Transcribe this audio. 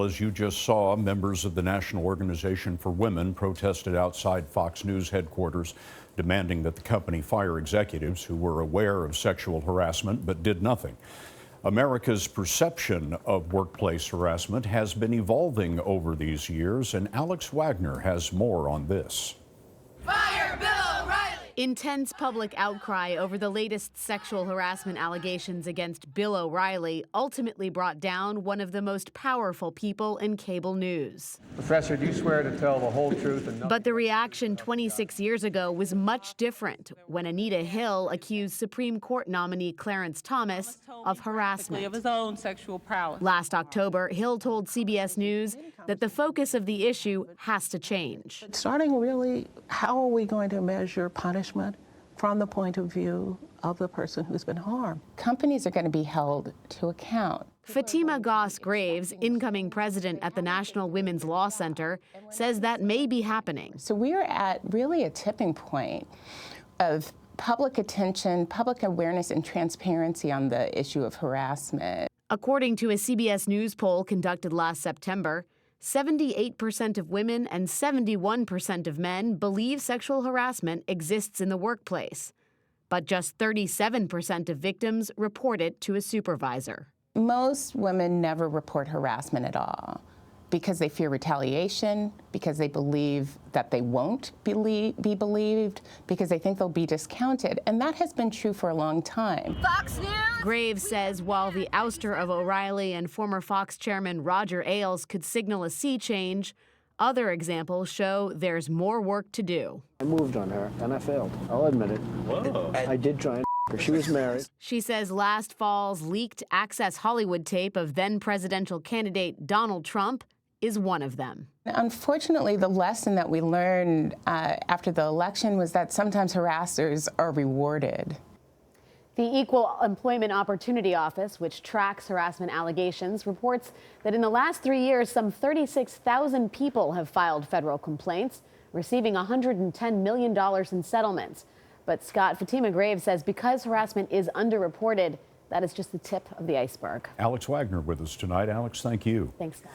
As you just saw, members of the National Organization for Women protested outside Fox News headquarters, demanding that the company fire executives who were aware of sexual harassment but did nothing. America's perception of workplace harassment has been evolving over these years, and Alex Wagner has more on this. Fire Bill O'Reilly! Intense public outcry over the latest sexual harassment allegations against Bill O'Reilly ultimately brought down one of the most powerful people in cable news. Professor, do you swear to tell the whole truth and nothing? But the reaction 26 years ago was much different when Anita Hill accused Supreme Court nominee Clarence Thomas of harassment. Of his own sexual prowess. Last October, Hill told CBS News that the focus of the issue has to change. Starting really, how are we going to measure punishment from the point of view of the person who's been harmed? Companies are going to be held to account. Fatima Goss-Graves, incoming president at the National Women's Law Center, says that may be happening. So we're at really a tipping point of public attention, public awareness, and transparency on the issue of harassment. According to a CBS News poll conducted last September, 78% of women and 71% of men believe sexual harassment exists in the workplace, but just 37% of victims report it to a supervisor. Most women never report harassment at all because they fear retaliation, because they believe that they won't be believed, because they think they'll be discounted, and that has been true for a long time. Fox News! Graves says while the ouster of O'Reilly and former Fox chairman Roger Ailes could signal a sea change, other examples show there's more work to do. I moved on her, and I failed. I'll admit it. Whoa. I did try and her. She was married. She says last fall's leaked Access Hollywood tape of then-presidential candidate Donald Trump is one of them. Unfortunately, the lesson that we learned after the election was that sometimes harassers are rewarded. The Equal Employment Opportunity Office, which tracks harassment allegations, reports that in the last 3 years, some 36,000 people have filed federal complaints, receiving $110 million in settlements. But Fatima Graves says because harassment is underreported, that is just the tip of the iceberg. Alex Wagner with us tonight. Alex, thank you. Thanks, Scott.